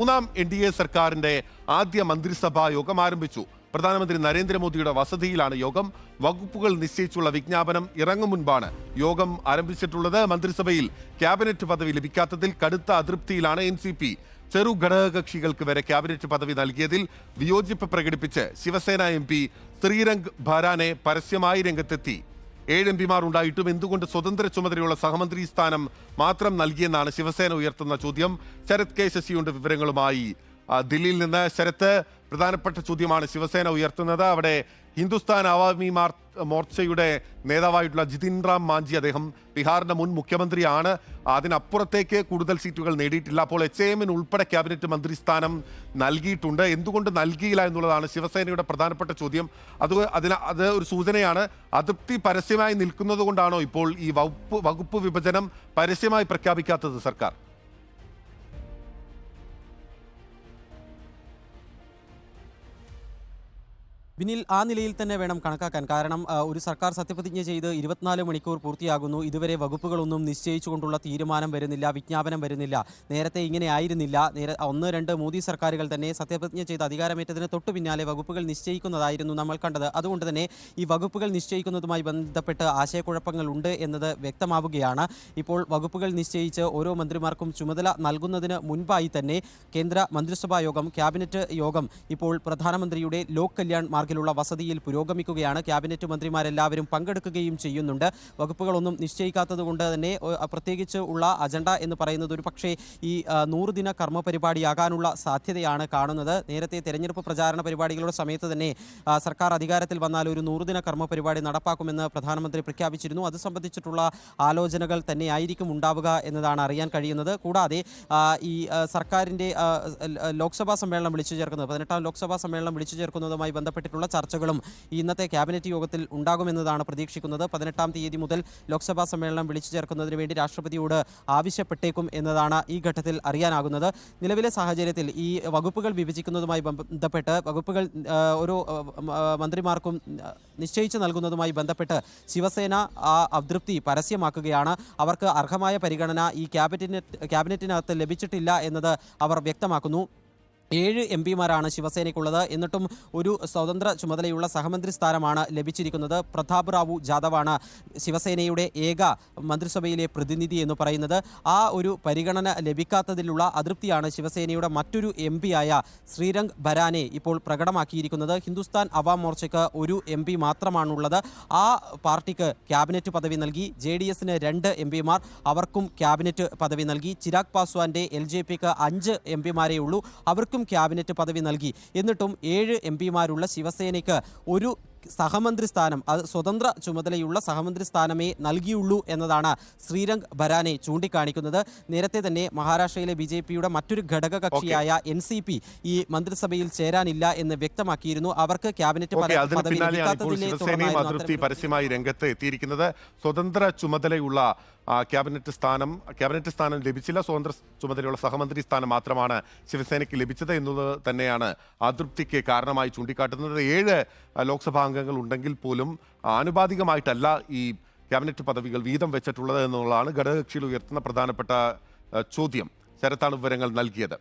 മൂന്നാം NDA സർക്കാരിന്റെ ആദ്യ മന്ത്രിസഭാ യോഗം ആരംഭിച്ചു. പ്രധാനമന്ത്രി നരേന്ദ്രമോദിയുടെ വസതിയിലാണ് യോഗം. വകുപ്പുകൾ നിശ്ചയിച്ചുള്ള വിജ്ഞാപനം ഇറങ്ങും മുൻപാണ് യോഗം ആരംഭിച്ചിട്ടുള്ളത്. മന്ത്രിസഭയിൽ ക്യാബിനറ്റ് പദവി ലഭിക്കാത്തതിൽ കടുത്ത അതൃപ്തിയിലാണ് NCP. ചെറു ഘടകകക്ഷികൾക്ക് വരെ ക്യാബിനറ്റ് പദവി നൽകിയതിൽ വിയോജിപ്പ് പ്രകടിപ്പിച്ച് ശിവസേന MP ശ്രീരംഗ് ഭരാനെ പരസ്യമായി രംഗത്തെത്തി. 7 MPമാർ ഉണ്ടായിട്ടും എന്തുകൊണ്ട് സ്വതന്ത്ര ചുമതലയുള്ള സഹമന്ത്രി സ്ഥാനം മാത്രം നൽകിയെന്നാണ് ശിവസേന ഉയർത്തുന്ന ചോദ്യം. ശരത് കെ ശശിയുണ്ട് വിവരങ്ങളുമായി ദില്ലിയിൽ നിന്ന്. ശരത്ത്, പ്രധാനപ്പെട്ട ചോദ്യമാണ് ശിവസേന ഉയർത്തുന്നത്. അവിടെ ഹിന്ദുസ്ഥാൻ അവാമി മോർച്ചയുടെ നേതാവായിട്ടുള്ള ജിതിൻ റാം മാഞ്ചി, അദ്ദേഹം ബീഹാറിന്റെ മുൻ മുഖ്യമന്ത്രിയാണ്. അതിനപ്പുറത്തേക്ക് കൂടുതൽ സീറ്റുകൾ നേടിയിട്ടില്ല. അപ്പോൾ HAM ഉൾപ്പെടെ ക്യാബിനറ്റ് മന്ത്രി സ്ഥാനം നൽകിയിട്ടുണ്ട്. എന്തുകൊണ്ട് നൽകിയില്ല എന്നുള്ളതാണ് ശിവസേനയുടെ പ്രധാനപ്പെട്ട ചോദ്യം. അത് ഒരു സൂചനയാണ്. അതൃപ്തി പരസ്യമായി നിൽക്കുന്നത് കൊണ്ടാണോ ഇപ്പോൾ ഈ വകുപ്പ് വിഭജനം പരസ്യമായി പ്രഖ്യാപിക്കാത്തത് സർക്കാർ? ബിനിൽ, ആ നിലയിൽ തന്നെ വേണം കണക്കാക്കാൻ. കാരണം ഒരു സർക്കാർ സത്യപ്രതിജ്ഞ ചെയ്ത് 24 മണിക്കൂർ പൂർത്തിയാകുന്നു. ഇതുവരെ വകുപ്പുകളൊന്നും നിശ്ചയിച്ചുകൊണ്ടുള്ള തീരുമാനം വരുന്നില്ല, വിജ്ഞാപനം വരുന്നില്ല. നേരത്തെ ഇങ്ങനെ ആയിരുന്നില്ല. 1, 2 മോദി സർക്കാരുകൾ തന്നെ സത്യപ്രതിജ്ഞ ചെയ്ത് അധികാരമേറ്റതിന് തൊട്ടു പിന്നാലെ വകുപ്പുകൾ നിശ്ചയിക്കുന്നതായിരുന്നു നമ്മൾ കണ്ടത്. അതുകൊണ്ട് തന്നെ ഈ വകുപ്പുകൾ നിശ്ചയിക്കുന്നതുമായി ബന്ധപ്പെട്ട് ആശയക്കുഴപ്പങ്ങൾ ഉണ്ട് എന്നത് വ്യക്തമാവുകയാണ്. ഇപ്പോൾ വകുപ്പുകൾ നിശ്ചയിച്ച് ഓരോ മന്ത്രിമാർക്കും ചുമതല നൽകുന്നതിന് മുൻപായി തന്നെ കേന്ദ്ര മന്ത്രിസഭാ യോഗം, ക്യാബിനറ്റ് യോഗം ഇപ്പോൾ പ്രധാനമന്ത്രിയുടെ ലോക് കല്യാൺ ുള്ള വസതിയിൽ പുരോഗമിക്കുകയാണ്. ക്യാബിനറ്റ് മന്ത്രിമാരെല്ലാവരും പങ്കെടുക്കുകയും ചെയ്യുന്നുണ്ട്. വകുപ്പുകളൊന്നും നിശ്ചയിക്കാത്തത് കൊണ്ട് തന്നെ പ്രത്യേകിച്ച് ഉള്ള അജണ്ട എന്ന് പറയുന്നത് ഒരു പക്ഷേ ഈ 100 ദിന കർമ്മ പരിപാടിയാകാനുള്ള സാധ്യതയാണ് കാണുന്നത്. നേരത്തെ തെരഞ്ഞെടുപ്പ് പ്രചാരണ പരിപാടികളുടെ സമയത്ത് തന്നെ സർക്കാർ അധികാരത്തിൽ വന്നാൽ ഒരു 100 ദിന കർമ്മ പരിപാടി നടപ്പാക്കുമെന്ന് പ്രധാനമന്ത്രി പ്രഖ്യാപിച്ചിരുന്നു. അത് സംബന്ധിച്ചിട്ടുള്ള ആലോചനകൾ തന്നെയായിരിക്കും ഉണ്ടാവുക എന്നതാണ് അറിയാൻ കഴിയുന്നത്. കൂടാതെ ഈ സർക്കാരിൻ്റെ ലോക്സഭാ സമ്മേളനം വിളിച്ചു ചേർക്കുന്നത്, 18ാം ലോക്സഭാ സമ്മേളനം വിളിച്ചു ചേർക്കുന്നതുമായി ബന്ധപ്പെട്ടിട്ടുള്ള ചർച്ചകളും ഇന്നത്തെ ക്യാബിനറ്റ് യോഗത്തിൽ ഉണ്ടാകുമെന്നതാണ് പ്രതീക്ഷിക്കുന്നത്. 18ാം തീയതി മുതൽ ലോക്സഭാ സമ്മേളനം വിളിച്ചു ചേർക്കുന്നതിന് വേണ്ടി രാഷ്ട്രപതിയോട് ആവശ്യപ്പെട്ടേക്കും എന്നതാണ് ഈ ഘട്ടത്തിൽ അറിയാനാകുന്നത്. നിലവിലെ സാഹചര്യത്തിൽ ഈ വകുപ്പുകൾ വിഭജിക്കുന്നതുമായി ബന്ധപ്പെട്ട് വകുപ്പുകൾ ഓരോ മന്ത്രിമാർക്കും നിശ്ചയിച്ചു നൽകുന്നതുമായി ബന്ധപ്പെട്ട് ശിവസേന ആ അതൃപ്തി പരസ്യമാക്കുകയാണ്. അവർക്ക് അർഹമായ പരിഗണന ഈ ക്യാബിനറ്റിനകത്ത് ലഭിച്ചിട്ടില്ല എന്നത് അവർ വ്യക്തമാക്കുന്നു. 7 MPമാരാണ് ശിവസേനയ്ക്കുള്ളത്. എന്നിട്ടും ഒരു സ്വതന്ത്ര ചുമതലയുള്ള സഹമന്ത്രി സ്ഥാനമാണ് ലഭിച്ചിരിക്കുന്നത്. പ്രതാപ് റാവു ജാദവാണ് ശിവസേനയുടെ ഏക മന്ത്രിസഭയിലെ പ്രതിനിധി എന്ന് പറയുന്നത്. ആ ഒരു പരിഗണന ലഭിക്കാത്തതിലുള്ള അതൃപ്തിയാണ് ശിവസേനയുടെ മറ്റൊരു MP ശ്രീരംഗ് ഭരാനെ ഇപ്പോൾ പ്രകടമാക്കിയിരിക്കുന്നത്. ഹിന്ദുസ്ഥാൻ അവാം മോർച്ചയ്ക്ക് ഒരു MP മാത്രമാണുള്ളത്. ആ പാർട്ടിക്ക് ക്യാബിനറ്റ് പദവി നൽകി. JDSന് 2 MPമാർ, അവർക്കും ക്യാബിനറ്റ് പദവി നൽകി. ചിരാഗ് പാസ്വാന്റെ LJPക്ക് 5 MPമാരേ ഉള്ളൂ, അവർക്കും ക്യാബിനറ്റ് പദവി നൽകി. എന്നിട്ടും 7 MPമാരുള്ള ശിവസേനയ്ക്ക് ഒരു സഹമന്ത്രി സ്ഥാനം, അത് സ്വതന്ത്ര ചുമതലയുള്ള സഹമന്ത്രി സ്ഥാനമേ നൽകിയുള്ളൂ എന്നതാണ് ശ്രീരംഗ് ഭരാനെ ചൂണ്ടിക്കാണിക്കുന്നത്. നേരത്തെ തന്നെ മഹാരാഷ്ട്രയിലെ BJPയുടെ മറ്റൊരു ഘടകകക്ഷിയായ NCP ഈ മന്ത്രിസഭയിൽ ചേരാനില്ല എന്ന് വ്യക്തമാക്കിയിരുന്നു. അവർക്ക് ക്യാബിനറ്റ് അതൃപ്തി പരസ്യമായി രംഗത്ത് എത്തിയിരിക്കുന്നത്. സ്വതന്ത്ര ചുമതലയുള്ള ക്യാബിനറ്റ് സ്ഥാനം ലഭിച്ചില്ല. സ്വതന്ത്ര ചുമതലയുള്ള സഹമന്ത്രി സ്ഥാനം മാത്രമാണ് ശിവസേനയ്ക്ക് ലഭിച്ചത് എന്നുള്ളത് തന്നെയാണ് അതൃപ്തിക്ക് കാരണമായി ചൂണ്ടിക്കാട്ടുന്നത്. 7 ലോക്സഭാ അംഗങ്ങൾ ഉണ്ടെങ്കിൽ പോലും ആനുപാതികമായിട്ടല്ല ഈ ക്യാബിനറ്റ് പദവികൾ വീതം വെച്ചിട്ടുള്ളത് എന്നുള്ളതാണ് ഘടകകക്ഷികൾ ഉയർത്തുന്ന പ്രധാനപ്പെട്ട ചോദ്യം. ശരത്താണ് വിവരങ്ങൾ നൽകിയത്.